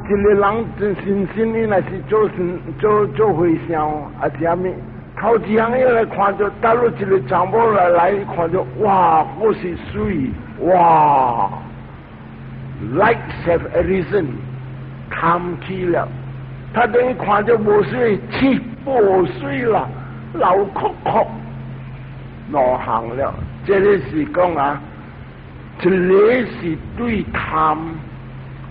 一个人真心心的那是做回想，啊，下面头一项要来看着，打入一个查某来看着，哇，我是水，哇 ，lights have arisen， 看起了，他等于看着无水，气无水啦，流哭哭，落行了，这个是讲啊，一个是对贪。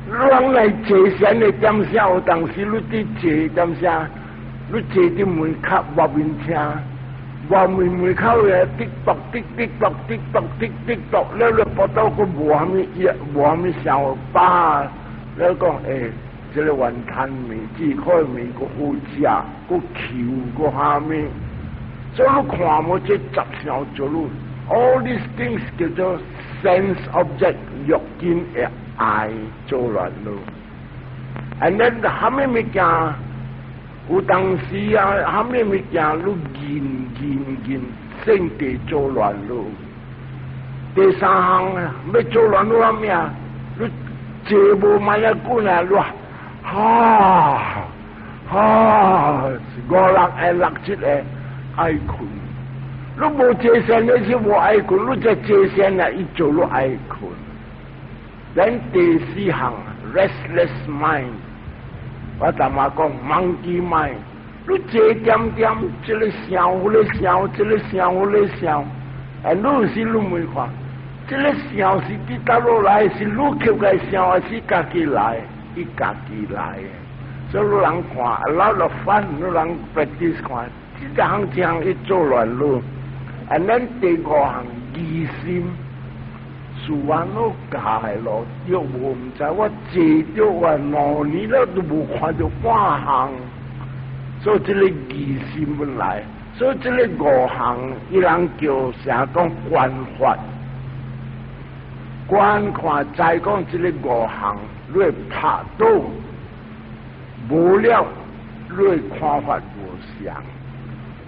人来坐善的点下，有当时你伫坐点下，你坐伫门口外面听，外面门口嘅滴咚滴滴咚滴咚滴滴咚，了了报道个无虾米嘢，无虾米想法，了讲这个晚餐面、煮开面个好食，个球个虾米，所以你看无这十项做路 ，all these things 叫做 sense object 欲见嘅。爱做乱咯， and then 虾米物件有当时啊，虾米物件你身体做乱咯。第三项啊，要做乱咯虾米啊？你坐无慢一滚啊，你5、6、7个爱困。你无坐善你是无爱困，你只坐善啊，伊做咯爱困。then 第四项 restless mind， 我昨晚讲 monkey mind， 你坐点点，这个想，那个想，这个想，那个想，你有时你没看，这个想是伫倒落来，是你吸个想，还是家己来？伊家己来的，所以你人看 a lot of fun， 你人 practice 看，这项伊做乱路。and then 第五项疑心。事完我教的咯，要我唔知我坐着我5年了都无看到半项，所以这个疑心本来，所以这个5项，伊人叫啥讲观法，观看再讲这个5项，你会拍到无了，你会看法无相。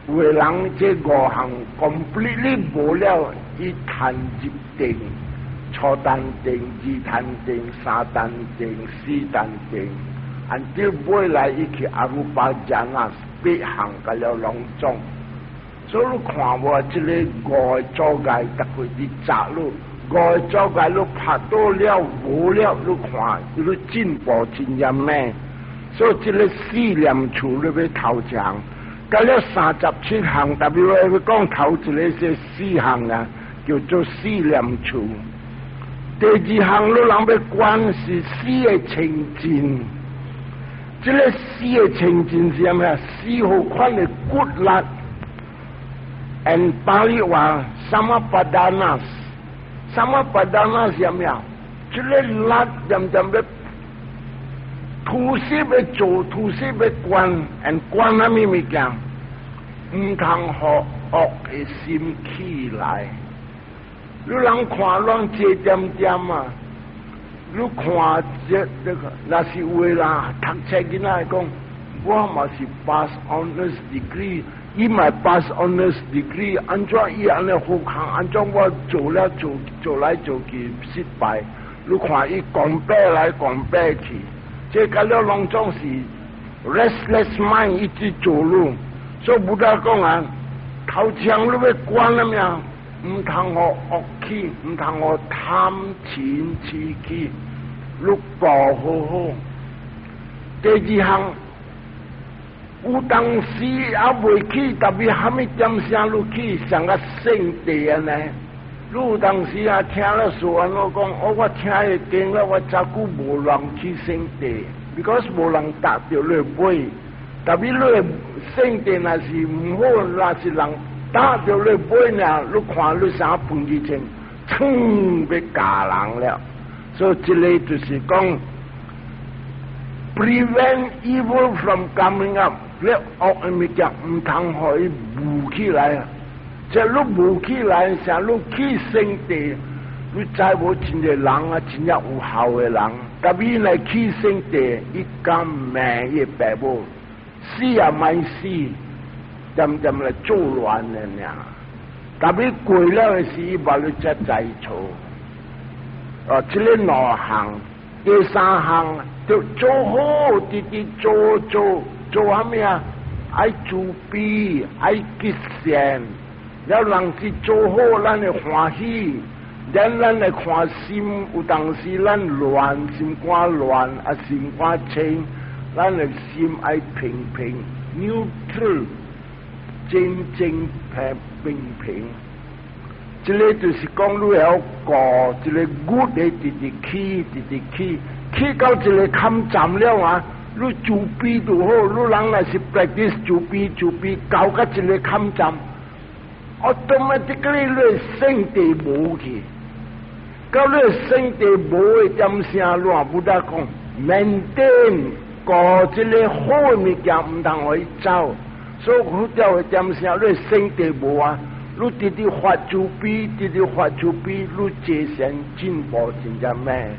有的人这5项 completely 无了，伊谈入定。初单定、2单定、3单定、4单定，按照未来伊去阿鲁巴加纳8项个了拢总，所以你看我这个5个阻碍，特别伫窄路，5个阻碍你拍到了无了，你看你进步真严咩？所以这个4念处你要头强，到了37项，特别我讲头一个是4项啊，叫做4念处。第2项，你人要观是4个清净，这个4个清净是咩啊？4号款的骨力 ，and 巴利话Samapadanas 是咩啊？这个力点要吐息要做，吐息要观 ，and 观啥物件？唔通互恶的心起来。你人看人这点点啊，你看这个那是为啦，读册囡仔讲，我嘛是 pass honors degree， 伊嘛 pass honors degree， 安怎伊安尼好行，安怎我做了做来做去失败，你看伊讲白来讲白去，这个了拢总是 restless mind 一直做路，所以不得讲啊，头前你要管了咩？唔通我恶气，唔通我贪钱痴气，你保好好。第2项，有当时也未起，特别虾米点声你起，上个圣地啊呢？你有当时啊听了说安我讲，我听会见了，我早久无人去圣地 ，because 无人达到你买，特别你圣地那是唔好，那是人。打到你买呢，你看你啥碰之前，要嫁人了。所以这个就是讲 prevent evil from coming up。你恶的物件唔通可以舞起来啊！即你舞起来，像你去圣地，你再无真个人啊，真正有效的人，特别来去圣地，伊敢命也白无，死也咪死。点点来做乱的呢？特别过了的时，把你才在错。这个6项，第三项就做好，直直做啥物啊？爱自卑，爱吉善，了人是做好，咱会欢喜。咱会看心，有当时咱乱，心肝乱，心肝清，咱的心爱平平 ，neutral， 正平。这个就是讲你要过，这个 good 的直直起到这个坎站了啊！你自卑就好，你人若是 practice 自卑，到到这个坎站 ，automatically 你身体无去。到你身体无的点声乱，不得讲 maintain 过这个好的物件，唔通可以走。所以好掉的点声，你身体无啊，你直直发自卑，你精神进步真正咩？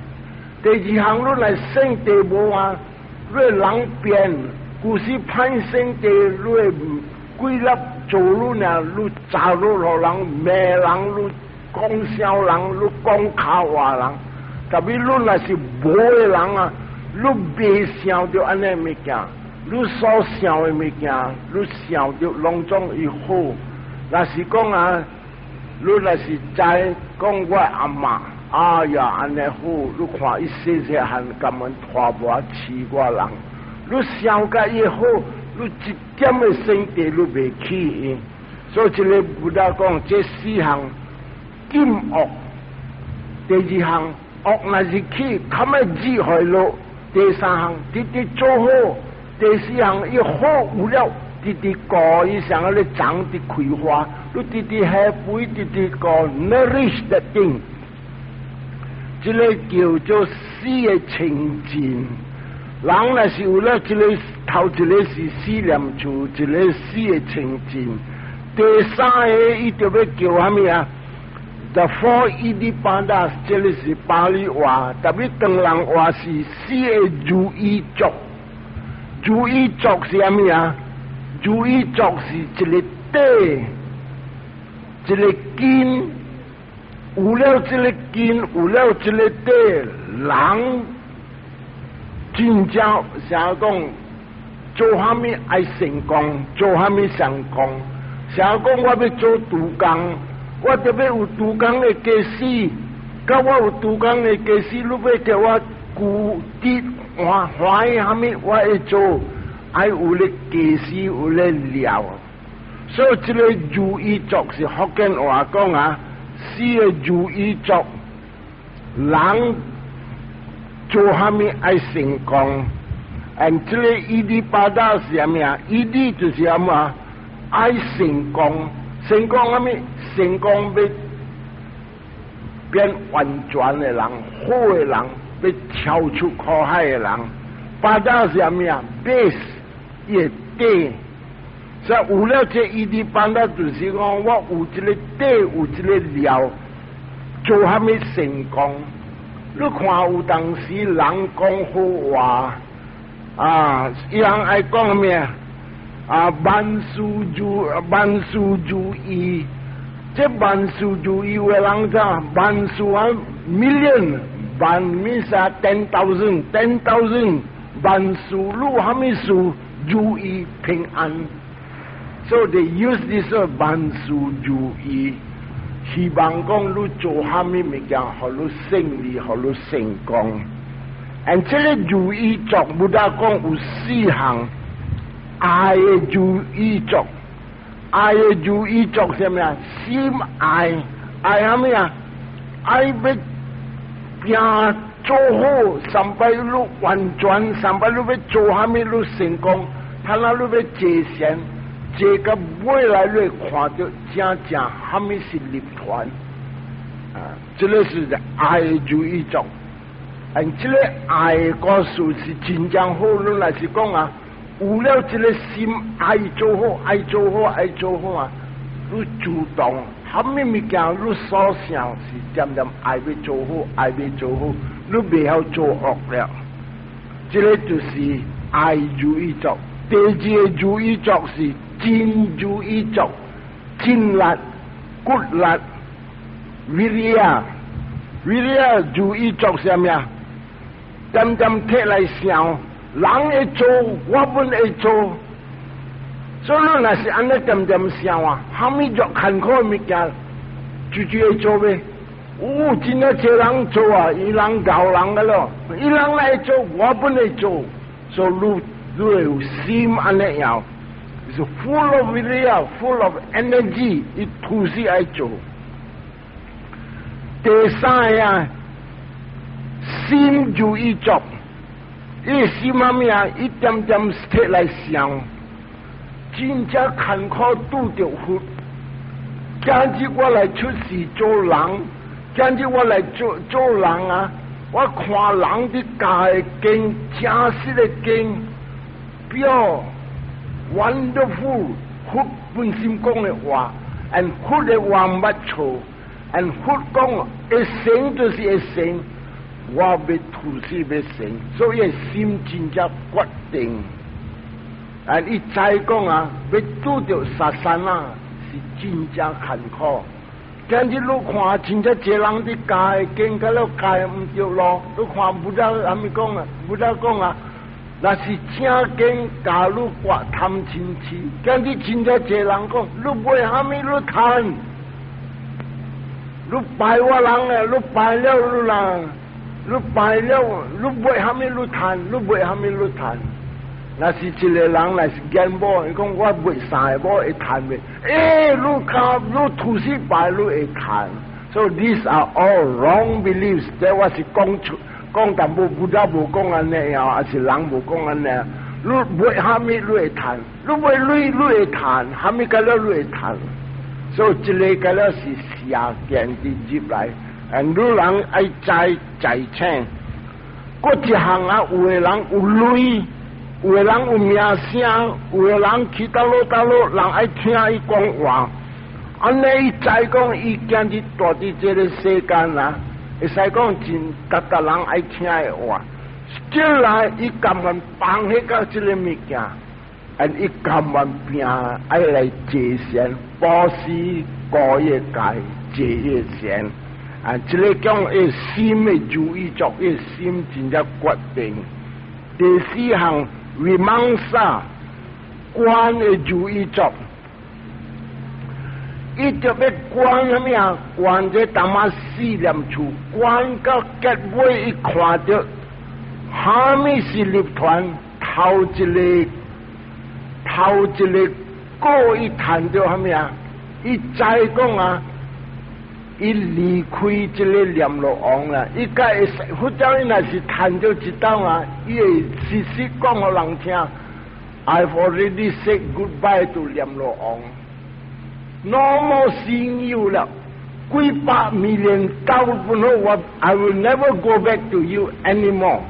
第二项，你来身体无啊，你人变，故是攀身体，你规律做路呢，你走路互人骂人，你。讲笑人，你讲卡话人，特别你若是无的人啊，你别想着安尼物件，你所想的物件，你想着拢总以好。若是讲啊，你若是知讲我阿嬷，哎呀安尼好，你看伊细细汉甘愿拖磨饲我人，你想甲伊好，你一点的身体你袂起因，所以这个不得讲这四项。禁恶，第二项恶若是起，坎要止害落；第三项直直做好；第四项伊好有了，直直过伊上个咧长直开花，你直直下肥，直直过 nourish the thing， 这个叫做死的清净。人若是有了这个头一个是思念处，一个死的清净。第三个伊就要叫啥物啊？The four Iddhipadas， 这里是巴利话，特别唐人话是四个如意足。如意足是啥物啊？如意足是一个底，一个根，有了这个根，有了这个底，人真正啥讲做啥物爱成功，做啥物成功，啥讲我要做厨工。我特别有厨工的家私，甲我有厨工的家私，你要叫我固定欢喜啥物，我会做，爱有咧家私，有咧料。所以这个如意足是福建话讲啊，四个如意足，人做啥物爱成功。and 这个Iddhipada是啥物啊？Iddhi就是啥物啊？爱成功。成功啥物？成功要变完全的人，好的人，要跳出苦海的人。巴达是啥物啊 ？base 也底，所以有了这巴达就是讲，我有一个底，有一个料，做啥物成功？你看有当时人讲好话啊，伊人爱讲啥物啊？万事如意，这万事如意的人咋？万事啊 million， 万 means 10,000，万事如啥物事如意平安。So they use this 万事如意，希望讲你做啥物物件，互你胜利，互你成功。而这个如意足，不但讲有四项。爱的如意足，爱的如意足是咩啊？心爱，爱啥物啊？爱要拼做好，三百路完全，三百路要做啥物路成功，他那路要节省，节个未来你看到真正啥物是立团啊？这个是爱的如意足，这个爱的故事是真正好，你若是讲啊。有了这个心爱做好，爱做好，爱做好啊！你主动，啥物物件你所想是渐渐爱要做好，爱要做好，你袂晓做恶了。这个就是爱如意足。第二个如意足是真如意足，真力、骨力、Virya 如意足是啥物啊点摕来想，人会做，我本会做。所以若是安尼点想啊，虾米足坎坷物件，就会做呗。真啊多人做啊，伊人教人个咯，伊人来做，我本会做。所以你会有心安尼样，是 full of will，full of energy， 伊吐丝爱做。第三样，心就伊做，伊心啥物啊？一点摕来想。真正坎坷拄着福，今日我来出世做人，今日我来做人啊！我看人的家的经，真实的经，表 wonderful， 福本身讲的话 ，and 福的话不错 ，and 福讲会成就是会成，我要吐丝要成，所以心真正决定。伊知讲啊，要拄着沙山啊，是真正坎坷。今日你看，真正一人伫家的经，甲了家唔着路，你看不知阿咪讲啊，不知讲啊，那是正经家你刮贪亲戚。今日真正一人讲，你买虾米你贪，你拜我人诶，你拜了你人，你拜了，你买虾米你贪，你买虾米你贪。那是一个人，那是奸某，伊讲我卖三个某会赚袂？你吐丝拜你会赚。So these are all wrong beliefs。这我是讲淡薄不知无讲安尼样，还是人无讲安尼。你卖虾米你会赚？你卖水你会赚，虾米个了你会赚。所以这个个了是下见的入来，你人爱在请。过一项啊，有的人有雷。有的人有名声，有的人去倒落，人爱听伊讲话。安尼伊知讲，伊今日住伫这个世间啊，会使讲真逐人爱听的话。still 来，伊甘愿放迄个这个物件，伊甘愿拼爱来节贤，保持过夜界，节夜贤。这个讲伊心的如意作，伊心真正决定。第四项。为芒萨关的如意作，伊就要关什么啊？关这他妈四念处，关到结尾，伊看到虾米是立团头一个果，伊谈到虾米啊？伊再讲啊，伊离开这个阎罗王啦，伊甲会使，或者伊若是谈到一档啊，伊会实时讲互人听。I've already said goodbye to 阎罗王 ，no more seeing you 了，几百million thousands I will never go back to you anymore。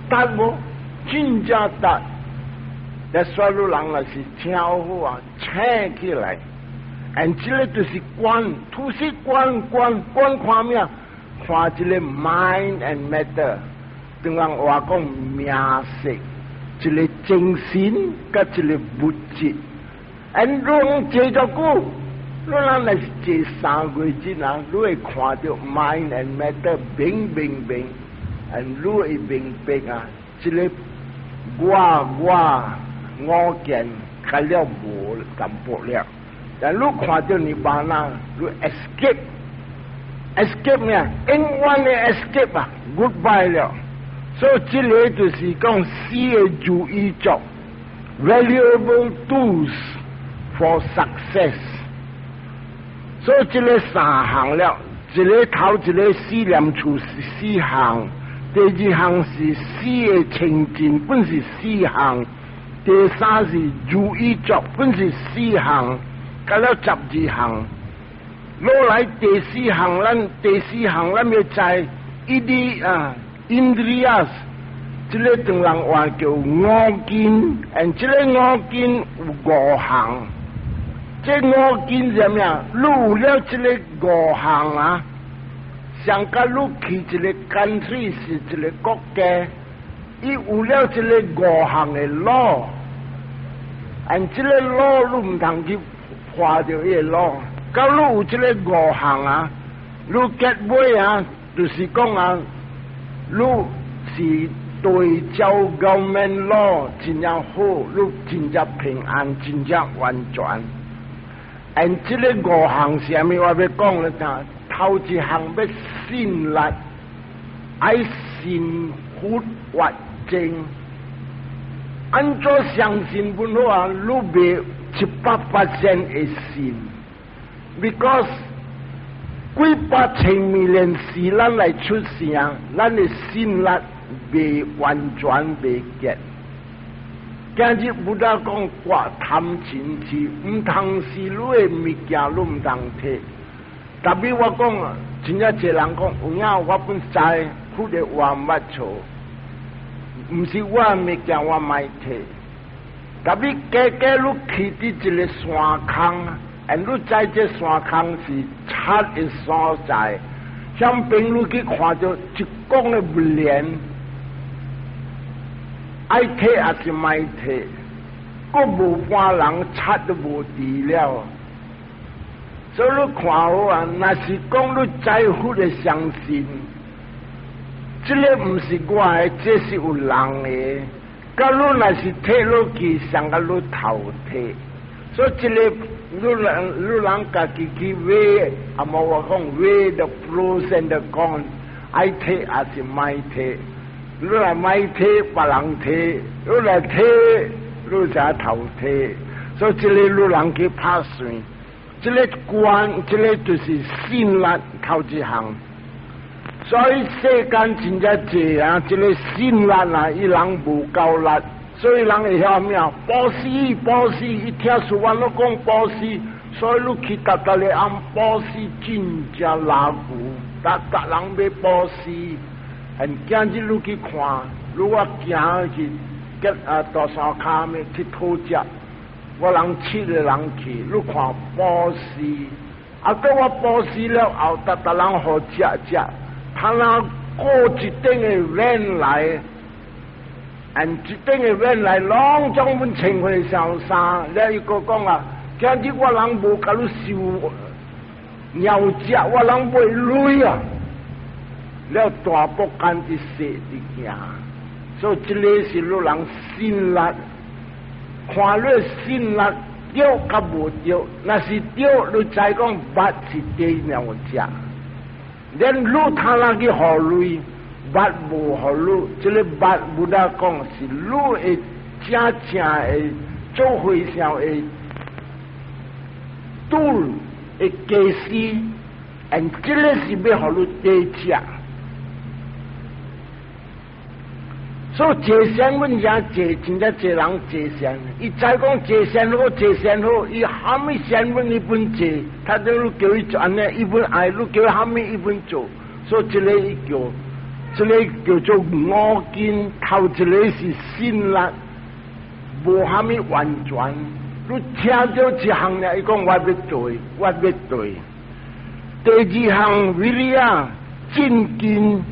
但无真正得，那所有人若是听好啊，请起来。这个就是观，吐丝观看咩？看这个 mind and matter， 当人话讲名色，这个精神甲这个物质。用坐着久，你人若是坐3月节啊，你会看到 mind and matter 明，你会明白啊，这个我见开了无淡薄了。但你看到你巴那，你 escape 咩？永远的 escape 啊 ，goodbye 了。所以这个就是讲四个注意作 valuable tools for success。所以这个3项了，一个头一个四念处是4项，第2项是4个清净，本是4项，第3是注意作，本是4项。加了12项，攞来第4项，咱要知伊啲Indriyas， 这个当人话叫五根，这个五根有5项，这5根是咩啊？你有了这个5项啊，上加你去一个 country 是一个国家，伊有了这个5项的 law， 这个 law 你唔通去破掉伊个 law， 假如有这个5项啊，你结尾啊，就是讲啊，你是对照government law 真正好，你真正平安，真正完全。而这个5项什么我要讲了呾，头一项要信力，爱信佛活正。按照相信本话，你未700%会信 ，because 几百千million是咱来出声，咱的信力未完全未结。今日不达讲挂贪钱是唔通是你的物件，你唔通摕。特别我讲啊，真正一人讲，有影我本知，佢哋话唔捌错，唔是我的物件我买摕。特别家你去伫一个山坑，你知这山坑是贼的所在，像朋友去看到一公的不连。爱摕还是卖摕，佫无半人贼都无治了。所以你看好啊，若是讲你在乎的相信，这个不是我的，这是有人的。假如若是摕落去，上甲你头摕，所以这个你人家己去买，啊无我讲买的 pros and cons， 爱摕还是卖摕。你来买摕，别人摕；你来摕，你才头摕。所以这个你人去拍算，这个关，这个就是信力头一项。所以世间真正济啊，这个信力啊，伊人无够力，所以人会晓咩啊？保死，一听说完都讲保死，所以你去达咧按保死真正拉古，达人要保死。今日你去看，如果行去大山骹面去讨食，我人7个人去，你看保时，到我保时了后，达人好食，他那过一顶的ven来，一顶的ven来，拢将阮穿回上衫，了伊个讲啊，今日我人无甲你收鸟食，我人袂累啊。了大步间伫踅伫行，所以这个是你人信力，看你信力对甲无对，若是对，你知讲捌是对鸟食，连你他那去何类，捌无何类，这个捌不得讲是你会正的做会上的度的假施，这个是要互你对食。所以坐仙，阮也坐，真正坐人坐仙。伊知讲坐仙好，坐仙好，伊虾米仙阮伊本坐，他都叫伊做安尼，伊本爱，你叫伊虾米伊本做。所以这个伊叫，这个叫做五根，头一个是信力，无虾米完全。你听到一项呢，伊讲我要对，我要对。第二项为了啊，正经。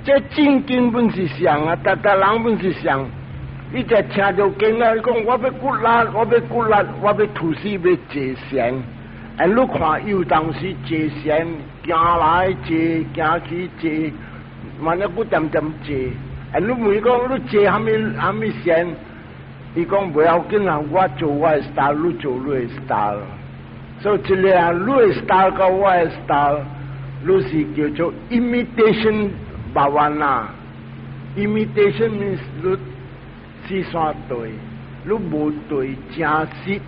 这正经本是上啊，人本是上。你才听到经啊，你讲我要骨力，我要吐丝，要坐仙。你看有当时坐仙，行来坐，行去坐，万一不点坐。你问讲你坐虾米仙？伊讲不要紧啊，我做我的 style， 你做你的 style。所以这个啊，你的 style 跟我的 style， 你是叫做 imitation。巴湾呐 ，imitation means 你是算对，你无对正实，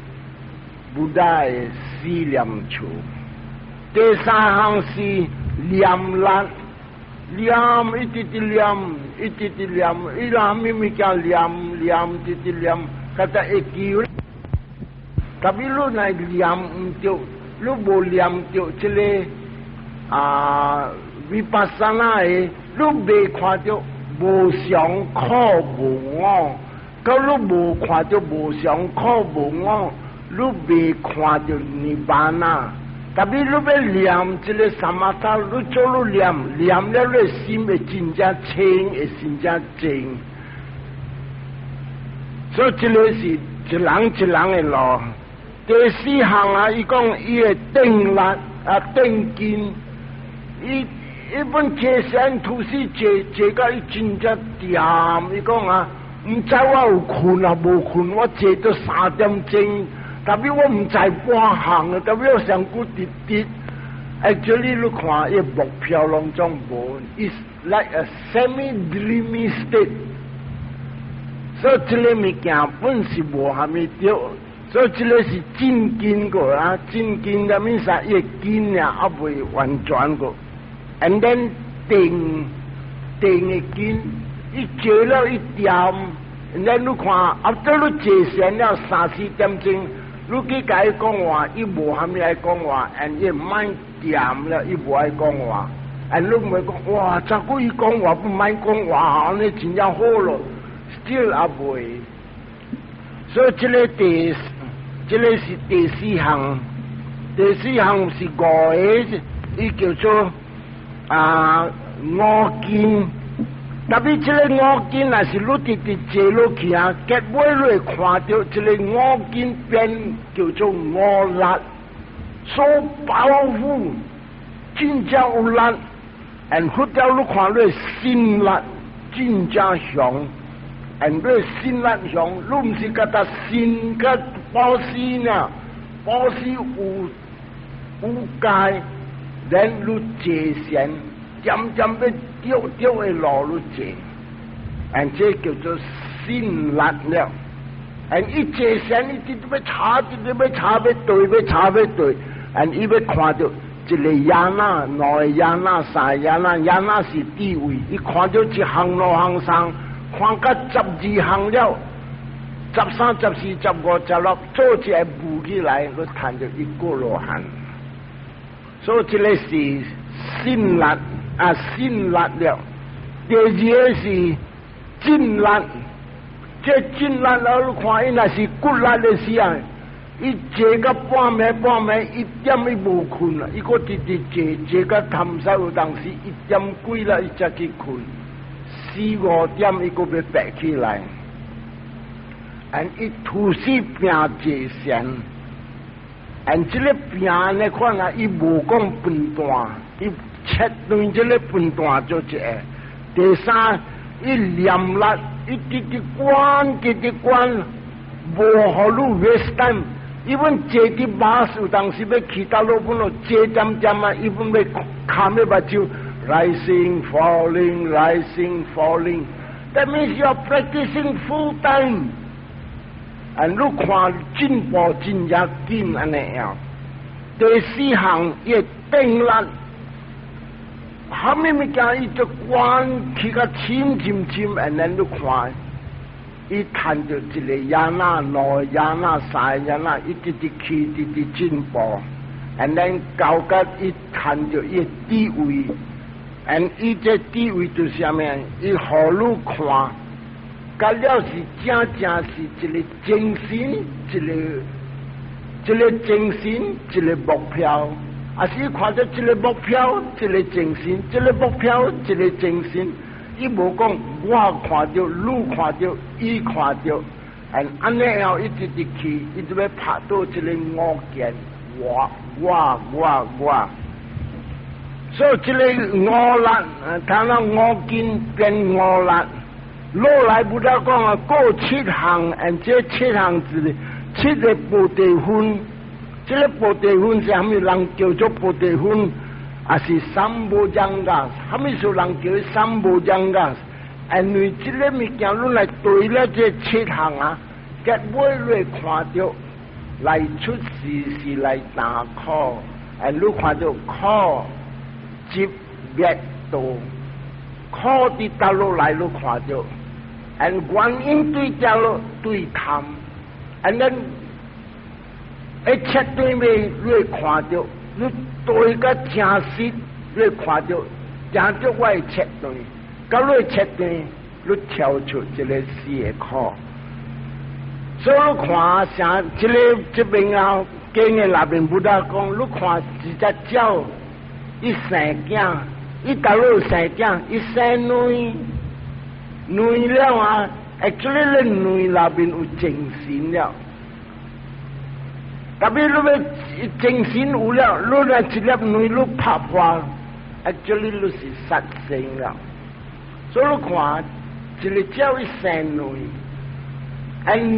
不带思念处。第三项是念力，念一直念，伊拉咪咪叫念，一直念，佢就会记。特别你来念唔对，你无念对这个vipassana 的。你未看到无常可无我，到你无看到无常可无我，你未看到涅槃啊！特别你要念这个萨玛塔，你做你念了，你心会真正清，会真正静。所以这个是一人的路。第4项啊，伊讲伊的定力定根，伊一本解散图书解到伊真正掂，伊讲啊，唔知我有困啊无困，我解到3点钟，特别我唔知半项啊，特别我上古直。Actually， 你看伊目标拢总无 ，is like a semi-dreamy state。所以这个物件本是无虾米对，所以这个是真经过啊，真经的面啥伊经呀，还未完全过。And then 定的经，伊坐了一点 ，and then 你看，after 你坐成了3-4点钟，你去甲伊讲话，伊无虾米爱讲话 ，and 伊mind点了，伊无爱讲话，and 你唔会讲哇，昨个伊讲话不mind讲话，安尼真正好咯。still 也袂，所以这个是第4项，第4项是5个，伊叫做五根。特别这个五根也是你直坐落去啊，结尾你会看到这个五根变叫做五力，所包覆，真正有力，and 或者你看你心力真正强。and 你心力强，你唔是甲他心甲保险啊，保险有界，然你坐线，渐渐要掉的路你坐，and 这叫做心力了。and 一坐线，一直要查，一直要查，要对，and 伊要看到一个亚那、2个亚那、3个亚那，亚那是地位，伊看到一项、2项、3。看到12项了，13、14、15、16，做一个步起来，你看到一个罗汉。所以这个是心力心力了。第2个是筋力，这筋力了，你看伊那是骨力的时候，伊坐到半暝，一点伊无困啦，伊个直坐到探索有当时1点几啦，伊才去困。4、5点伊个要爬起来，and 伊突死拼坐线，and 这个拼呢看啊，伊无讲分段，伊切断这个分段做一个。第3，伊念力，伊直管，无互你 waste time。伊本坐伫马有当时要去到路本咯，坐渐啊，伊本要看要目睭。Rising, falling. That means you are practicing full time. And 你看进步真也紧安尼样。第4项伊定力，虾米物件伊就关起个深，and then 你看，伊看到一个亚那、2个亚那、3个亚那，伊直去进步，and then 到甲伊看到伊地位。and 伊这地位就是啥物？伊互你看，甲了是正是一个精神，一个精神，一个目标。啊是看到一个目标，一个精神，一个目标，一个精神。伊无讲我看到，你看到，伊看到，and 安尼后伊直去，伊就要拍到一个五件，我。所以这个五力，看到五根变5力，落来不得讲啊，过7项，这7项子7个菩提分，这个菩提分是虾米人叫做菩提分，也是三无障碍，虾米是人叫三无障碍？因为这个物件你来对了这7项啊，结尾你看到来出事是来打考，你看到考。接灭度，考伫倒落来，你看到，原因对倒落对谈，and then 一切对面你看到，你对个正实，你看到，正着我的切对，到你切对，你跳出一个4个考，所以你看像这边啊，经的那边不大讲，你看一只鸟。伊生囝，伊头路生囝，伊生女了啊！actually 女那边有精神了，特别你要精神有了，你若一粒女你拍破， actually 你是杀生了。所以你看，一个鸟一生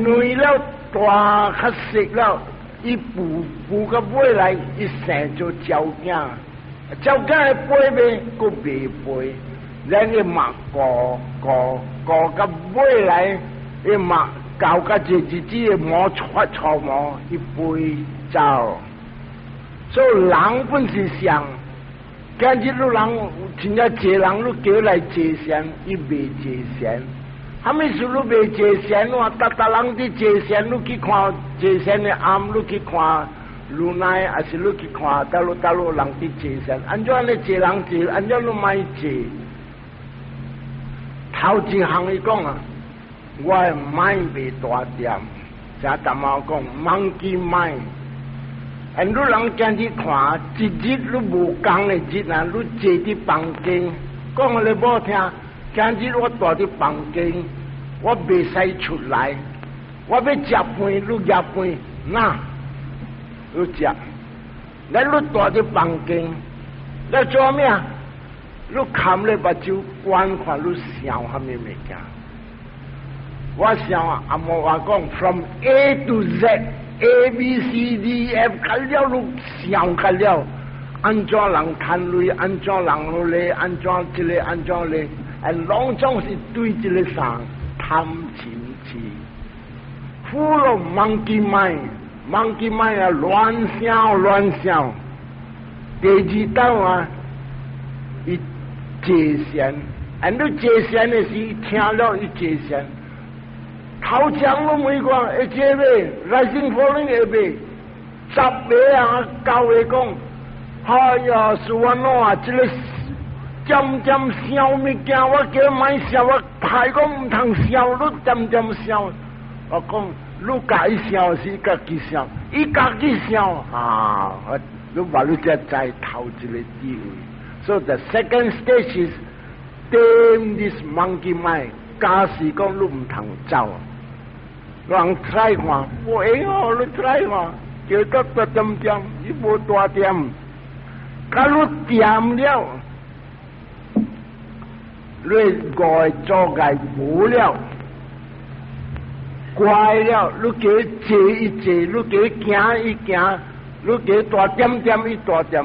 女了大较熟了，伊孵到尾来，伊生就鸟囝，鸟囝会飞咩？佫袂飞，然后嘛过到尾来，伊嘛搞到一日子的毛发臭毛，伊飞走。所以人本是上，今日你人真正济人，你叫来济善，伊袂济善。哈咪事你袂济善，我逐人伫济善，你去看济善的暗，你去看路内，还是你去看大陆人伫济善，安怎安尼济人济，安怎你卖济？头一项伊讲啊，我的mind袂大点，像淡薄讲 monkey mind。你人今日看，一日你无工的日啊，你坐伫房间，讲你无听。今日我住伫房间，我袂使出来。我要食饭，你夹饭，那你食。咱你住伫房间，你做咩啊？你含咧目睭观看你想啥物物件？我想啊，阿莫话讲 from A to Z。A B C D F 看了你想看了，安怎人贪累，安怎人好咧，安怎一个安怎咧，拢总是对一个上贪嗔痴，full of monkey mind 啊，乱想。第二道啊，伊界限，你界限的是听了伊界限。头前我每讲会接袂，来信可能会袂，10个啊教会讲，哎呀，是我喏啊，这个渐笑物件，我叫买笑，我排讲唔通笑，你渐笑。我讲，你家己笑是家己笑，伊家己笑啊，你话你只在头一个地位。So the second stage is tame this monkey mind， 假使讲你唔通走。人 try 看，无会哦，你 try 看，叫得点，伊无大点，假如点了，你外做界无了，乖了，你叫坐一坐，你叫行一行，你叫大点伊大点，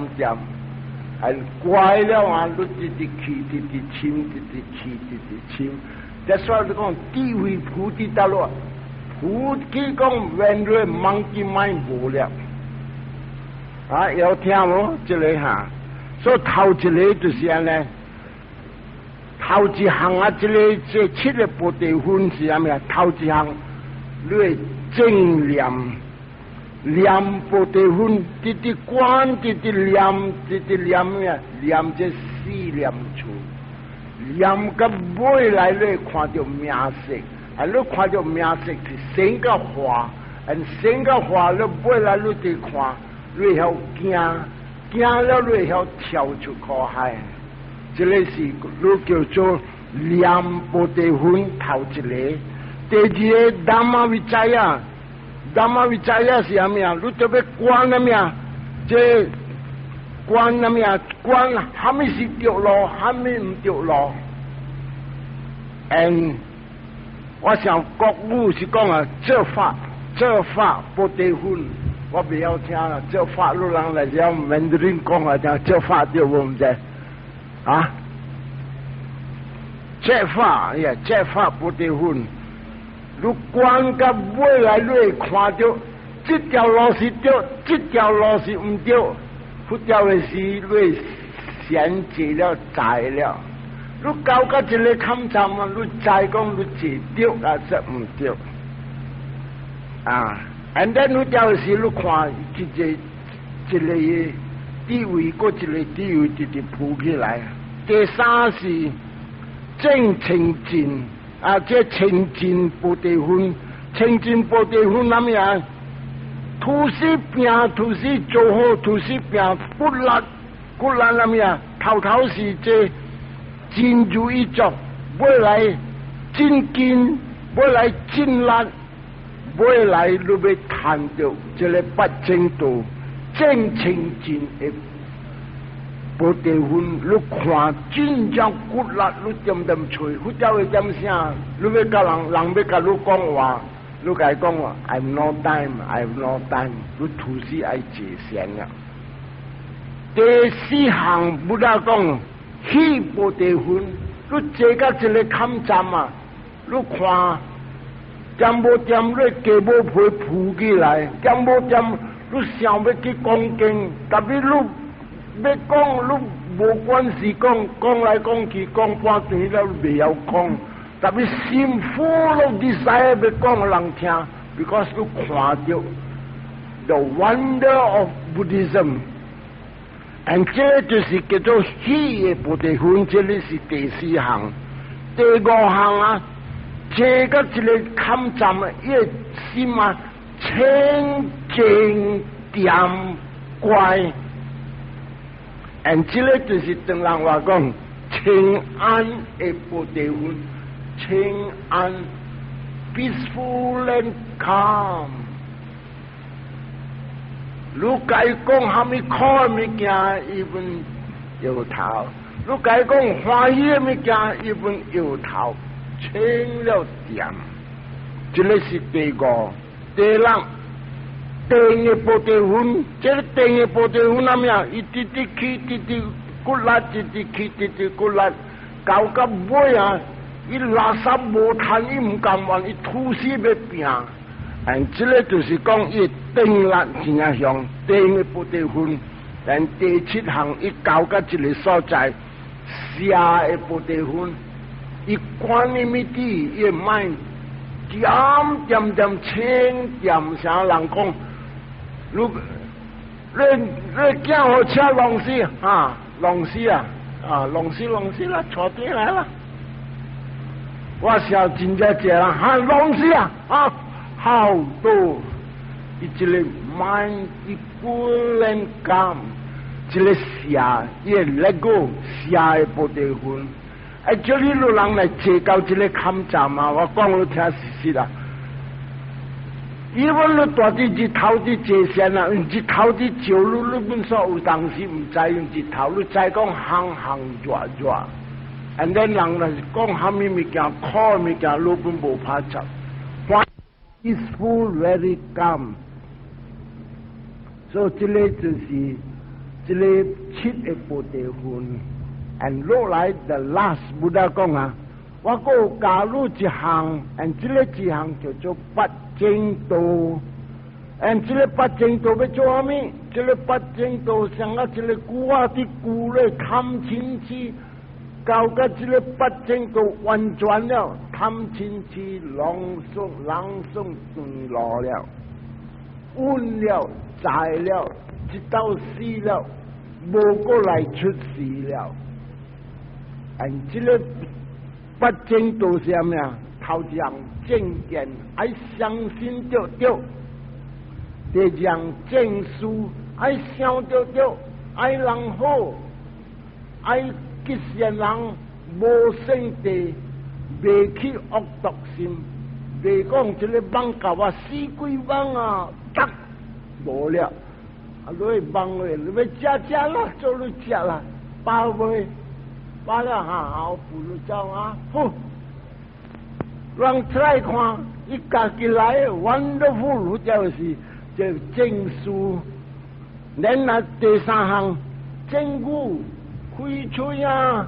还乖了啊，你直去，直亲，这所以你讲智慧菩提道路。菩提讲when you monkey mind 无了，啊有听无？这个哈，所以头一个就是安尼，头一项啊，这7个菩提分是啥物啊？头一项，你正念菩提分，直观，直念咩？念这四念处，念到尾来你看到名色。你看到名色是生个化，生个化，你尾来你得看，你晓行了你晓跳出苦海，这个是你叫做念菩提分头一个。第二个达玛维扎呀是啥物啊？你特别观啥物啊？这观啥物啊？观啥物是对路，啥物唔对路？我想国语是讲啊，这法不得分，我不要听了。这法路人来讲，门的人讲啊，讲这法对我们在啊，这法不得分。如观到未来，你会看到这条路是对，这条路是唔对，不对的是你先知了知了。你搞到一个坎站啊，你再讲你是对还是唔对啊 ？And then 你就是你看一个地位，个一个地位直铺起来。第三是正清净啊，这清净菩提分，清净菩提分什么样？土司拼，土司做好，土司拼骨力什么样？头是这。真如一族，未来真经，未来真力，未来你要谈到这个八正道正清净的不地分，你看真正骨力，你点点吹，佛教会点啥？你要甲人要甲你讲话，你甲伊讲话 ，I have no time, I have no time， 你土司爱坐先啊。第四项不大讲，起不地分，你坐到一个坎站啊，你看点无点你家无皮浮起来，点无点你想要去讲经，但是你要讲你无关系讲来讲去讲半天了未晓讲，但是心苦了你使要讲人听 ，because 你看到 the wonder of Buddhism。And 这就是叫做喜的菩提分，这里是第四项。第五项啊，这个一个坎站啊，一心啊清净点乖。And 这里就是等人话讲清安的菩提分，清安 peaceful and calm。你甲伊讲虾米苦的物件，伊本摇头；你甲伊讲欢喜的物件，伊本摇头。清了点，这个是第五。第六，定的菩提分，这个定的菩提分哪么样？伊直直起，直直骨力，直直起，直直骨力，到尾啊，伊垃圾无摊，伊唔甘愿，伊吐死要拼。这个就是讲伊定力真啊像定的菩提分。但第七项，伊到一个所在，下的菩提分，伊观念咪啲，伊mind点清点，啥人讲，你叫我车浪死啊，浪死啊，浪死啦，坐定来啦。我笑真正这啦，浪死啊，好多，伊一个 mind 伊full and calm， 一个下，伊 let go 下的菩提分。这里有人来坐到这个坎站嘛，我讲你听事实啦。因为你大啲日头啲坐先啦，日头啲照你本所有当时唔知用日头，你再讲行热。and then 人来讲虾米物件，苦物件，你本无怕执。peaceful, very calm。所以这个就是这个七的菩提分。and 落来 the last 不得讲啊，我个加入一项 ，and 这个一项叫做八正道。and 这个八正道要做啥物？这个八正道像啊，这个古啊的古咧看清楚，到个这个八正道完全了，看清楚朗诵对路了，稳了，在了，直到死了，无过来出事了。这个八正道是啥物啊？头一项正见，爱相信对，第二项正事，爱想对，爱人好，爱吉善人，无生地，未去恶毒心，未讲这个网教啊，死鬼网啊，得无了，你网诶，你要食啦，做你食啦，包袂。把了好不如走啊！呼，让再看，一家己来 ，wonderful 就是这正书。然后第三项正语开吹啊，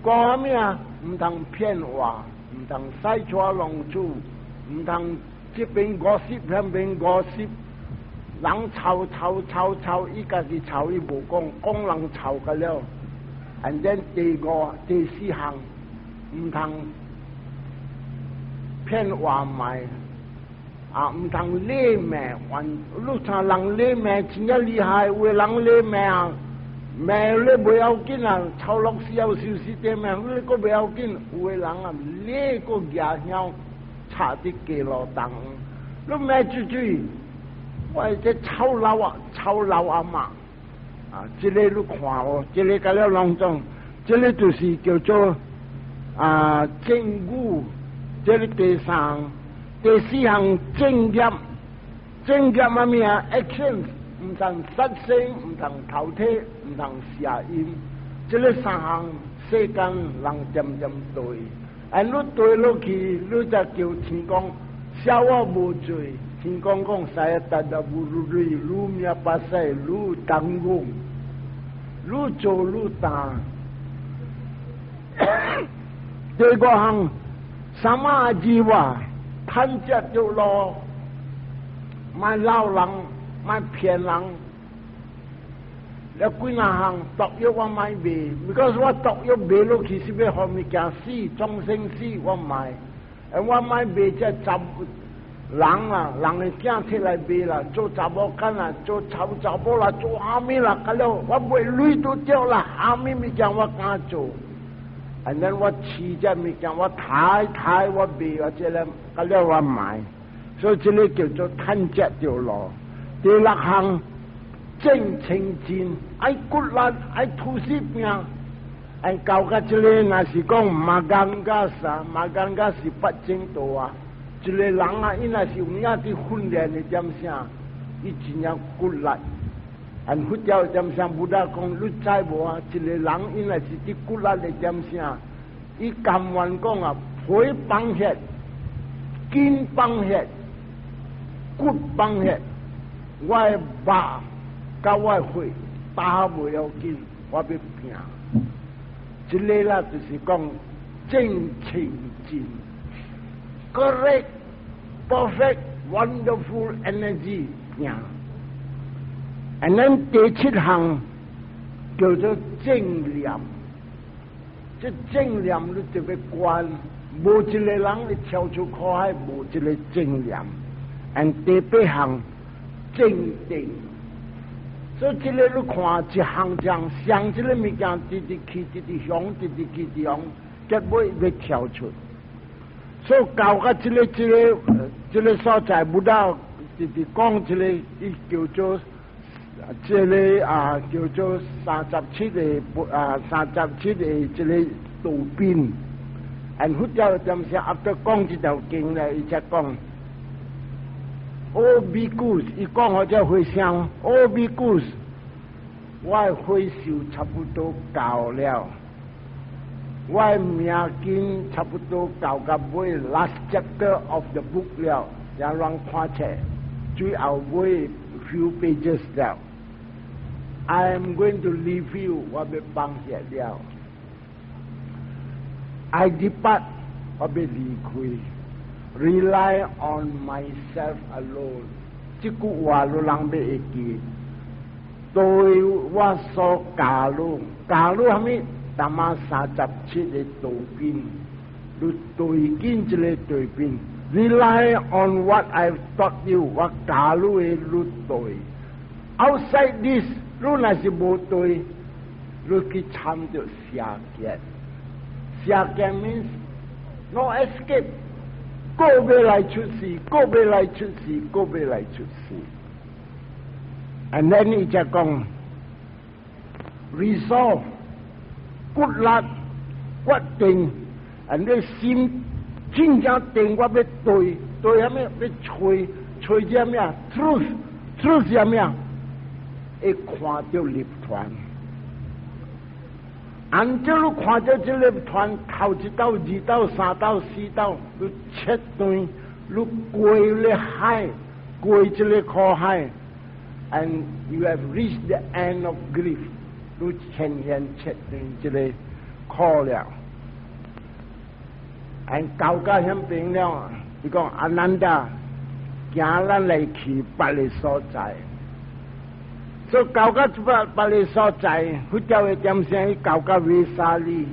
讲咩啊？唔通骗话，唔通西错弄处，唔通这边gossip那边gossip。人吵，伊家己吵，伊无讲人吵个了。and then 第四项，唔通骗话卖，唔通勒命。你看人勒命真正厉害，有人勒命啊，命勒袂要紧啊，吵落时要休息点命，你个袂要紧。有人啊勒个牙晓，差啲街路东，你命追。我这臭老阿妈这里你看哦，这里甲了隆重，这里就是叫做正语，这里第四项正业啊咩啊 actions 唔通杀生，唔通偷窃，唔通邪淫。这个三项世间人渐渐对，你对落去，你就叫天公笑我无罪。天公讲saya tak buri， lu mia pasai， lu tanggung， lu做lu担。第二项sama jiwa， 贪食就咯，卖捞人，卖骗人。有几哪项毒药我买卖 ，because 我毒药卖落去是要让物件死，众生死我卖，我买卖这杂人啊，人的囝摕来卖啦，做查某干啦，做查某啦，做虾米啦，咁了我卖钱都掉啦，虾米物件我敢做，and then 我吃这物件我抬我卖我这咧，咁了我卖，所以这个叫做贪食掉咯。第六项。正清净，爱骨力，爱吐死病，爱搞个这个，那是讲马干噶啥，马干噶是不正道啊。这个人啊，伊那是有影的训练的点啥，伊真正骨力。按佛教点啥，不达讲你知无啊？这个人伊那是啲骨力的点啥，伊甘愿讲啊，皮绑血，筋绑血，骨绑血，我的肉。甲我会打不要紧，我要拼。这个啦就是讲正清净 ，correct, perfect, wonderful energy 拼。and then 第七项叫做正念，这正念你就要关，无一个人会跳出苦海，无一个正念。and 第八项正定。所以这个你看一项像这个物件直去，直向，直去直向，结尾要跳出。所以搞个这个所在不到，直讲这个，伊叫做这个叫做37的这个道边。and 佛教点是after 讲这条经咧，伊才讲。Oh bhikkhus， 伊讲我这回想 ，Oh bhikkhus， 我回受差不多到了，我命经差不多到甲尾 last chapter of the book 了，也让看册，最后尾 few pages 了。I am going to leave you， 我要放下了。I depart， 我要离开。Rely on myself alone， 这句话你人要会记。对我所教路虾米？达嘛37个道边，你对紧这个对边。Rely on what I've taught you， 我教路的你对。Outside this， 你若是无对，你去参着邪见。邪见 means no escape。个别来出事，个别来出事，个别来出事。and then 伊就讲 resolve， 骨力决定， and 你心真正定，我要对虾米？要吹只咩 ？truth 是咩？会看到立团。按照你看到这个团头一道、二道、三道、四道，你切断，你过了海，过这个苦海 ，and you have reached the end of grief， 你全然切断这个苦了。and 到家乡边了，你讲阿难达，行咱来去别个所在。所以到个别个所在，佛教的点声，伊到个维沙利。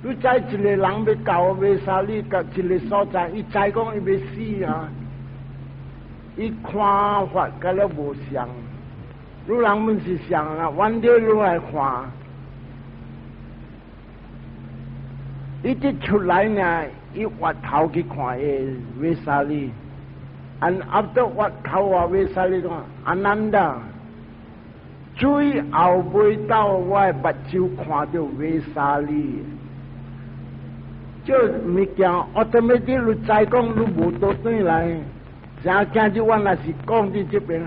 你知一个人要到维沙利，到一个所在，伊知讲伊要死啊！伊看法甲了无相，你人们是相啊，晚点你来看，伊一出来呢，伊挖头去看诶维沙利，and after 挖头啊维沙利讲阿难达。最后尾到我的目睭看到维沙利，这物件automatically你知讲你无倒转来，啥惊就我若是讲伫这边，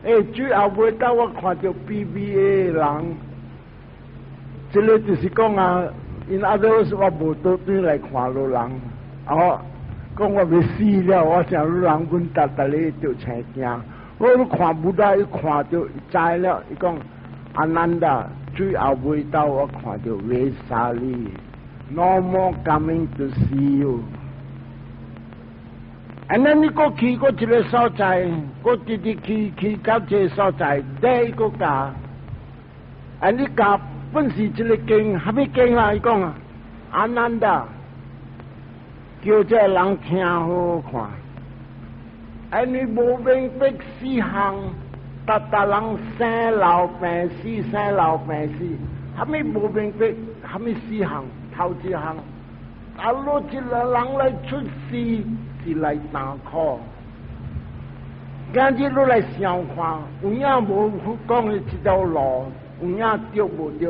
最后尾到我看到 BBA 人，这个就是讲啊，因阿都我无倒转来看路人，讲我要死了，我想路人阮达咧就青惊，我看不到，一看到知了，伊讲阿南达最后尾到我看到维沙利 ，No more coming to see you。and then 你过去过一个所在，过直直去到这个所在，第一个家，你家本是一个经，还没经啦，伊讲啊，阿南达叫这人听好看，你无明白四项，达人生老病死，生老病死，还没无明白，还没四项，头一项，落一个人来出世。是来打 call， 今日你来想看，有影无讲的这条路，有影对无对？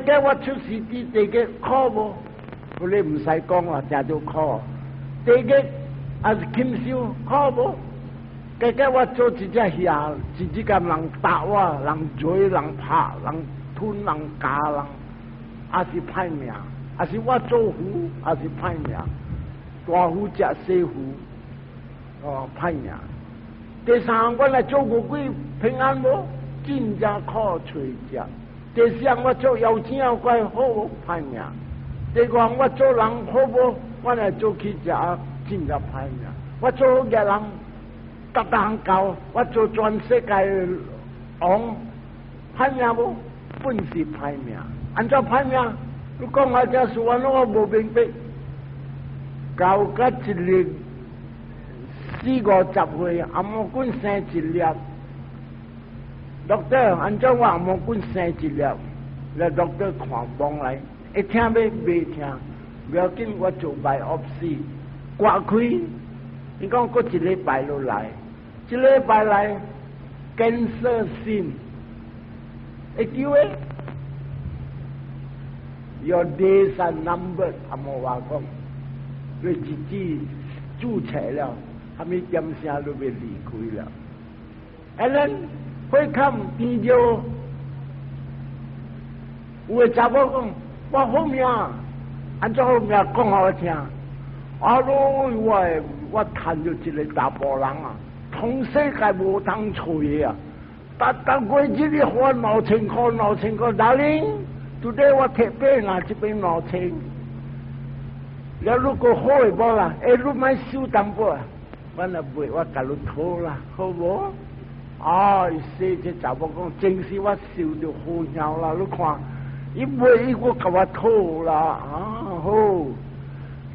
家我出事第个 call 无，你唔使讲啦，正就 call。第个也是禽兽 call 无，家我做一只虾，一只咁人打我，人追人拍，人吞人夹人，也是歹命，也是我做虎，也是歹命。大虎食小虎，歹命。第三，我来做乌龟平安无，真正靠找食。第四，我做妖精怪好无，歹命。第五，我做人好无，我来做去食，真正歹命。我做好嘅人，得人教，我做全世界王，歹命无，本是歹命。按照歹命，你讲我这事，我无明白。到甲一日40-50岁，阿毛管生一粒，doctor 按照我阿毛管生一粒，来 doctor 看帮来，一听未听，不要紧，我做biopsy，刮开，你讲过一礼拜落来，一礼拜来 cancer 性，会叫诶 ，your days are numbered， 阿毛话讲。佢自己注册了，还没点声都被离开了。and then 会看比较，有个查某讲，我好命，按照好命讲给我听。我谈到一个大波人啊，同世界无通找嘢啊，但过日你花2000块，darling， today 我贴饼啊，这边2000。แล้วลูกก็ห้อยบ่ล่ะลูกไม่ซิวตำบ่วันน่ะบ่ว่ากะลุโทล่ะเขาบ่เสียจะจับบ่讲正是我笑到好nhau啦你看伊บ่伊个กะว่าโทล่ะ好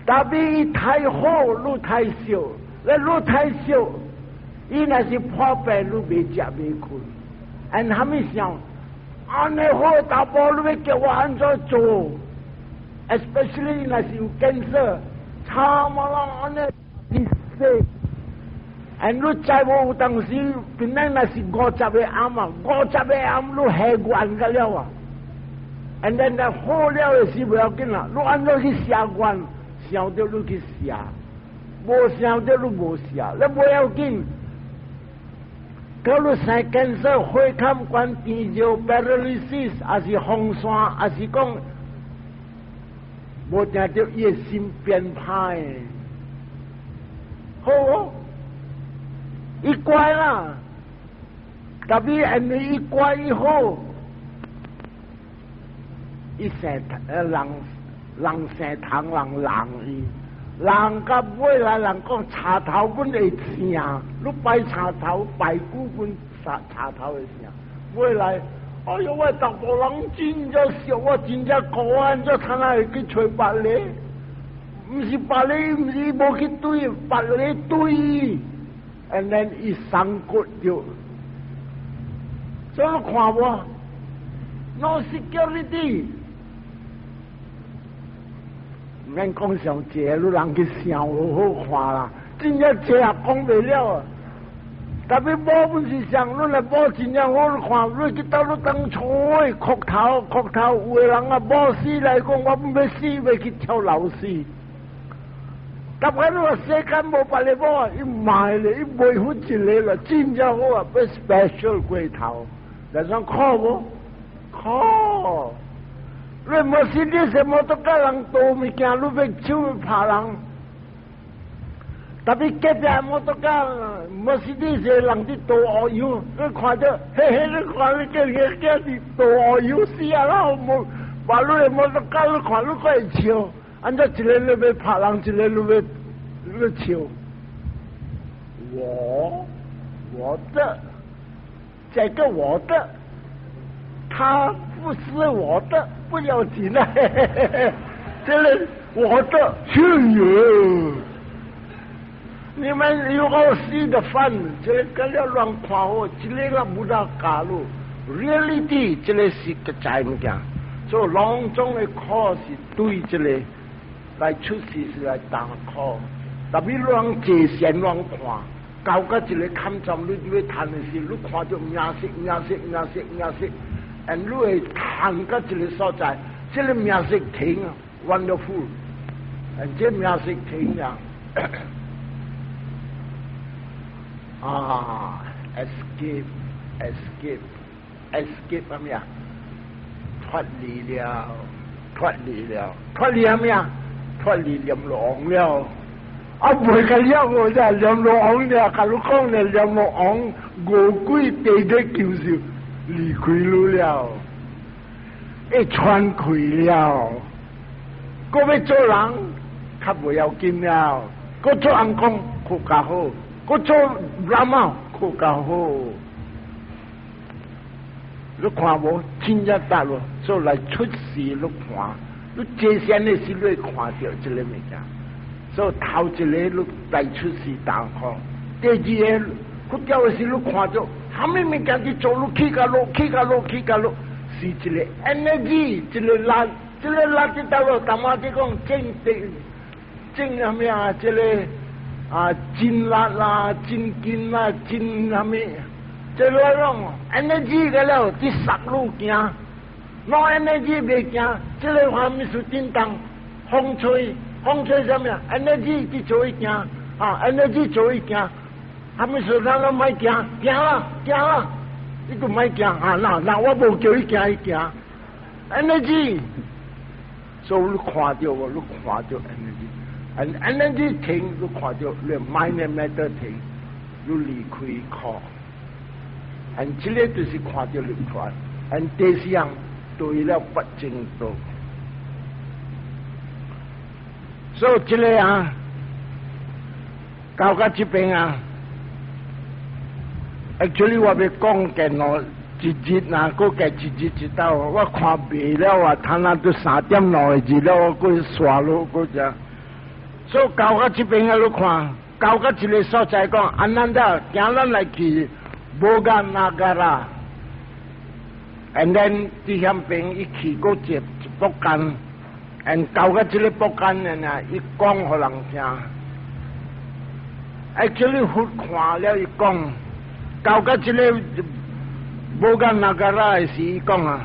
但比太好路太少แล้ว路太少伊那是破病路没食没困อันทำให้想อันนี้โหตาบ่รู้ว่าว่าอันจะ做especially in a cancer, Tamala is sick. And no child tang si pinang si gochabe am lo heguan galawa. And then the whole year is working. No ano si siagwan, siaw de lu ki sia. Bo siaw de lu bo sia. Le bo yao kin. Kalau saya cancer, hui kam kwan tijo paralysis, asi hong swa, asi kong 我听到一心变态，好，一乖啦，特别安尼一乖以后，一生人生堂人伊，人甲未来人讲茶头本会声，你摆茶头摆骨本茶头会声，未来。哎呦！我大波人真正笑，我真正高安咗睇下去找白梨，唔是白梨，唔是冇去堆白梨堆 ，and then 伊生骨咗，所以看我 no security， 唔免讲上这路人去笑好看啦，真正这也讲不了啊。特别无本是上，恁来无真正好看，你去到你当初的壳头，有个人啊无死来讲，我要死要去跳楼死。但係呢個世間冇把你幫，一買咧，一維護起嚟啦，真正好啊，俾 special 鬼頭，就想靠冇靠。你冇事啲什麼都家人做咪驚，你俾超怕人。特別隔壁冇得家，冇事啲事人啲做我要，你看咗，嘿嘿，你看你嘅啲做我要死啊啦，冇話你冇得家，你看你可以笑。按照一个你要拍人，一个你要笑。我的，这个我的，他不是我的，不要紧了。这个我的，去哟！你们有好戏的饭，这个了乱看我，这个不大假路。reality 这个是个在物件，所以隆重的考是对这个。来出事是来打考，特别乱借钱乱看，搞个一个看中你要谈的事，你看到名色，and 你会谈个一个所在，这个名色停啊 ，wonderful，and 这名色停啊，啊 ，escape 係咩啊？脱離了咩啊？脱離念王了，啊唔係個了我真係念王了，假如講咧念王餓鬼地地叫笑，離開了，一穿開了，個要做人，較唔要緊了，個做人工佢較好，個做人貓佢較好，你看無真正大咯，做來出事你看。你這些呢是你看到這個物件，所以頭一個你帶出是大考，第二個佢掉的是你看到，啥物物件去做你起個路，是一個 energy， 一個力去到咯，淡仔啲講正係咩啊？這個啊真力啦，真勁啦，真係咩？這個講 energy 嘅了，啲殺路行。no energy 未行，这个话咪是叮当，風吹什麼 energy 去做一行，啊 energy 做一行，他們說咱都咪行啦，你都咪行啊，那我冇叫你行 energy， 所以你看到喎，你看到 energy，and energy 停，你看到你 mind matter 停，你離開考，and 這個就是看到你看 ，and 第四樣。對了不正道，所以這個啊，到到這邊啊 ，actually 我要講嘅我一日啊，嗰個一日一到，我看袂了啊，睇下都3點6日了，我過刷咯嗰隻，所以到到這邊啊，你看，到到這個所在講，安南的行咱來去摩加那加拉。and then 啲香檳一起嗰隻卜干 and 搞個這個卜干呢，一講給人聽 actually 好看了一講，搞個這個摩加那加拉是一講啊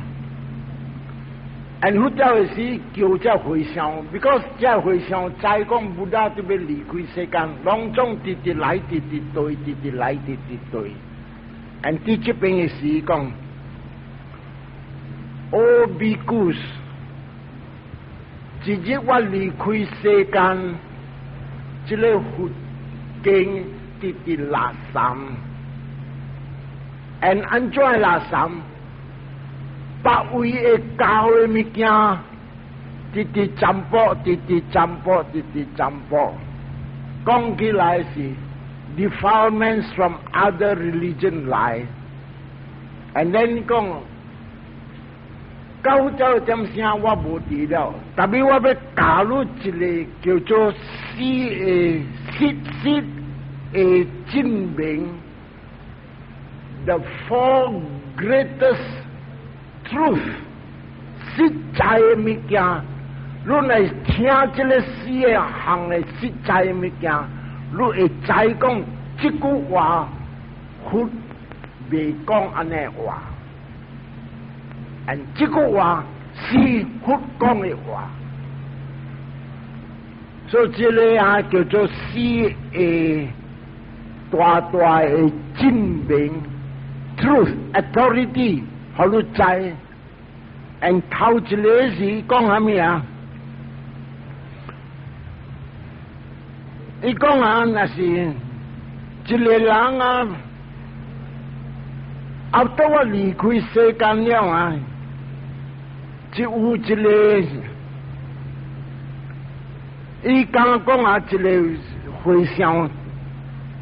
and 好在是叫這回想 because 這回想再講不大都要離開世間，當中直來直對，直來直對 and 啲這邊嘅是講O bhikkhus， 一日我離開世間，這個佛經直拉三 ，and 安怎拉三？百位嘅教嘅物件，直占卜，講起來是 defilements from other religion 來 ，and then 講。九州點聲我無知了，特別我要加入一個叫做釋嘅證明 ，the four greatest truth 實在嘅物件，你來聽這個4項嘅實在嘅物件，你會知講這句話，佛未講安尼話。and 這個話是佛講嘅話，所以这个啊叫做CA 大大的证明 truth authority 好你知 and 头一个是讲啥物啊？伊讲啊，那是一个人啊，后到我离开世间了啊，就有一个，伊刚讲啊，一个回想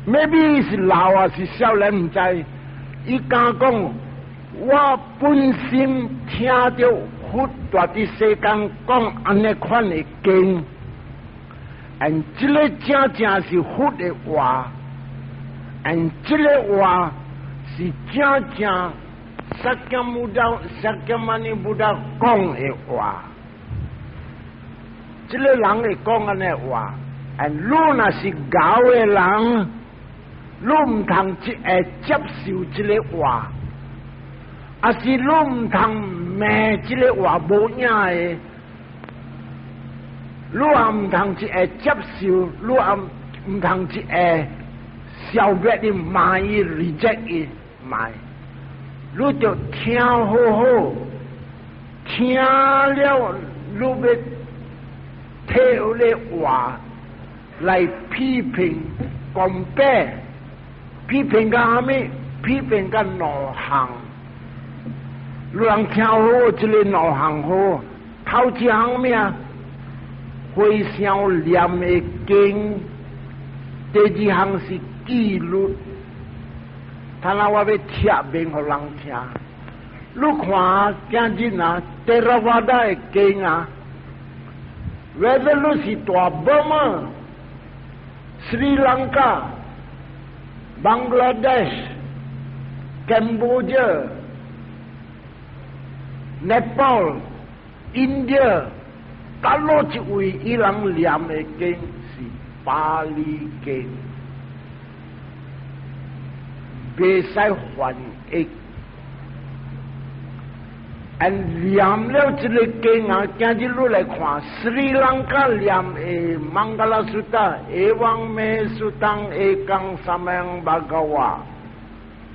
，maybe 是老啊是少年唔知，伊刚讲，我本身听到佛在伫世间讲安尼款的经。and 这个正正是佛的话 ，and 这个话是正正释迦牟尼佛讲的话。这个人会讲安尼话 ，and 你若是教的人，你唔通只会接受这个话，还是你唔通骂这个话无影的。你也唔通只会接受，你也唔通只会消灭的骂伊 reject 伊骂，你就听好好，听了你要听有的话来批评公平，批评个啥物？批评个路行，你人听好这个路行好，头一项咩啊？回想念的经，第二项是纪律。他那我要贴面互人听。你看今日啊，第二瓦达的经啊，whether 你是大burma嘛、斯里兰卡、Bangladesh、Cambodia、Nepal、India。甲落一位伊人念的经是巴利经，袂使翻译。念了这个经啊，今日你来看斯里兰卡念的孟加拉苏达、ဧ王美苏当、ဧ冈三明巴嘎瓦，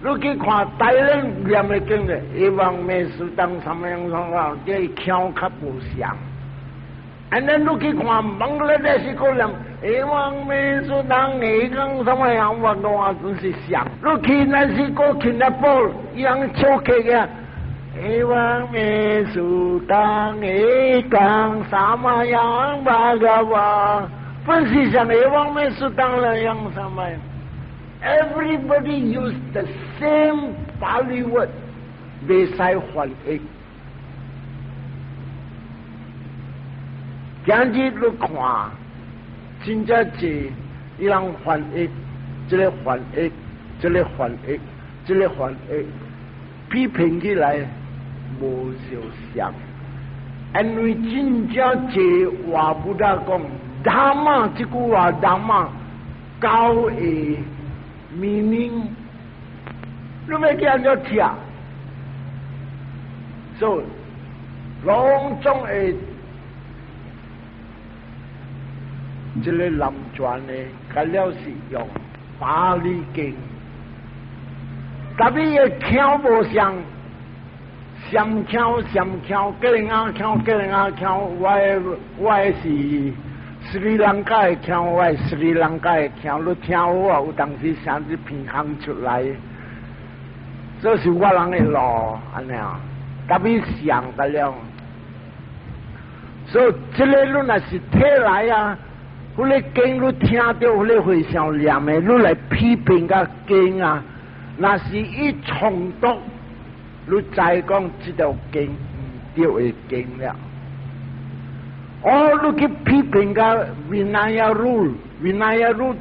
你去看台湾念的经的ဧ王美苏当三明巴嘎瓦，这腔较不像。and then 你去看孟加拉德是个人，ဧ王美苏当、ဧ冈什么样话都话真是像。你去那是个去那波一样笑起个，ဧ王美苏当、ဧ冈什么样巴嘎瓦，不是像ဧ王美苏当那样什么样。Everybody use the same Pali word， 袂使翻译。今日你看，真正是伊人翻译，这个翻译，这个翻译，这个翻译，批评起来无相像。因为真正是话不大讲，达玛这句话达玛高的 meaning， 你要叫人家听，所以隆重的。这个南传呢，佢了是用巴利经，特别个腔无像，上腔，个人啊腔，我是斯里兰卡的腔，我是斯里兰卡的腔，你听好啊，有当时声子平衡出来，这是我人的路，安尼啊，特别像个了，所以这个你若是体来啊。我咧经你听到，我咧回想念的，你来批评个经啊，那是一冲突，你再讲这条经唔对的经了。哦，你去批评个 Vinaya rule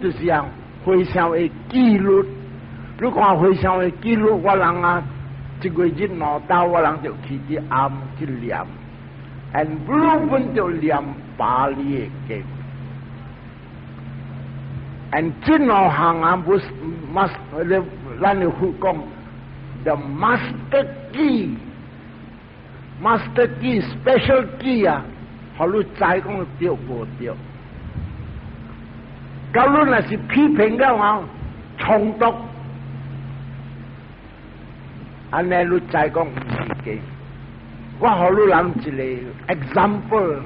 就是样回想的纪律。你看回想的纪律，我人啊，这个日闹到我人就去啲暗去念 ，and 不本就念巴利的经。and 这两项啊，不是 must， 咱的佛讲 the master key special key 啊，好你再讲对无对 Kalau nasi pi penggal mau chongtok, ane lu cai kong mesti. Wah halu lang cile example,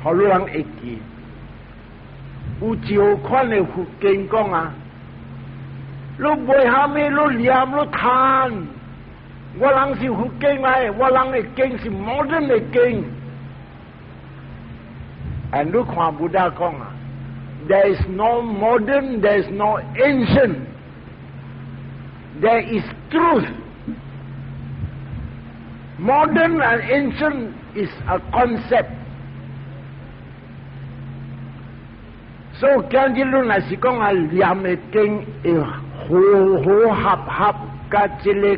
halu lang eki. Uji okon le hu keng kong ah. Lu boy hame lu liam lu tan. 我人是福建来，我人的经是 modern 的经。And 你看布达讲啊 ，there is no modern, there is no ancient, there is truth. Modern and ancient is a concept. So 讲起路来是讲啊，念的经要好好合合，甲这个。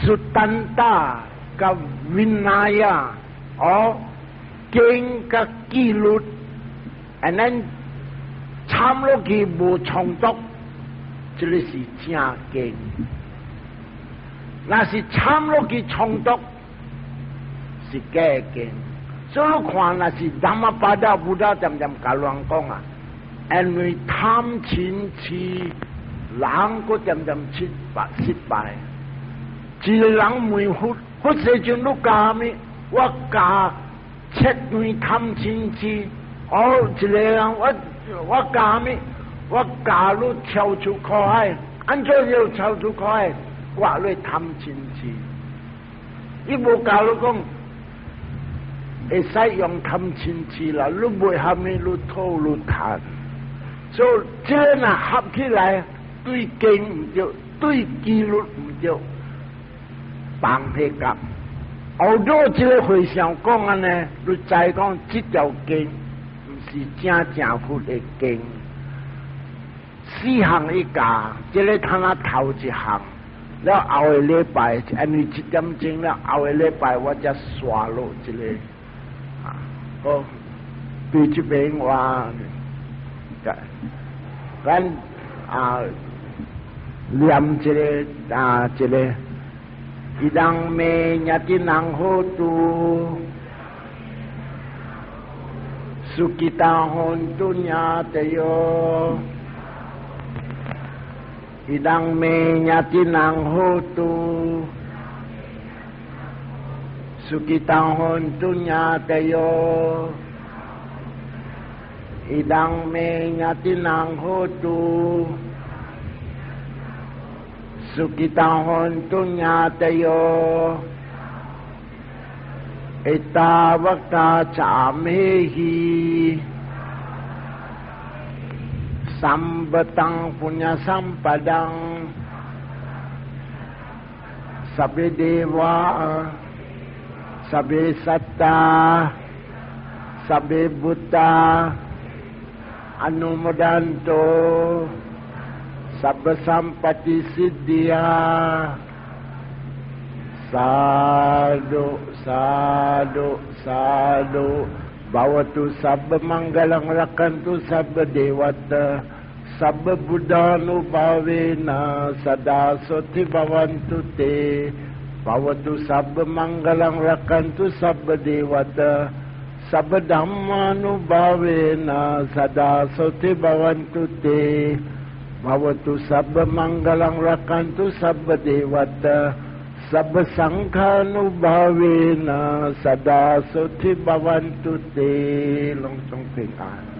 Sutanta ka Vinaya or King ka Kilut and then Chamlo ki bo chong tok chili si chia King na si Chamlo ki chong tok si ke King so lo kwan na si Dhammapada Buddha jam kaluang kong ah and we tham chin chi lang ko jam chit ba sit bai 一个人每忽时阵都教咩？我教切断贪嗔痴。哦，一个人我教咩？我教你跳出苦海，安怎要跳出苦海？我你贪嗔痴。伊无教你讲，会使用贪嗔痴啦，你袂虾米你吐你痰。所以这若合起来，对经唔对，对纪律唔对。 放屁甲，后头这个回想讲安呢，你再讲这条经，唔是正佛的经，四行一家，这个看他头一行，了后个礼拜，因为这点钟了，后个礼拜我才刷落这个，啊，好，对这边话，咱啊，念这个啊，这个。 Idang me nyatinang hotu sukita hontu nyateyo Idang me nyatinang hotu sukita hontu nyateyo Idang me nyatinang hotu Sukitahon tunyatayo Itawakta chamehi Sambatang punya sampadang Sabi dewa Sabi satta Sabi buddha Anumodanto Sabba sampati siddhya Sadhu sadhu sadhu Bhavatu sabba manggalang rakantu sabba dewata Sabba buddhanu bhavena sada soti bhavantu te Bhavatu sabba manggalang rakantu sabba dewata Sabba dhammanu bhavena sada soti bhavantu te Bhavatu sabba manggalang rakantu sabba dewata Sabba sanghanu bhavena sada soti bhavantu te Long song ping an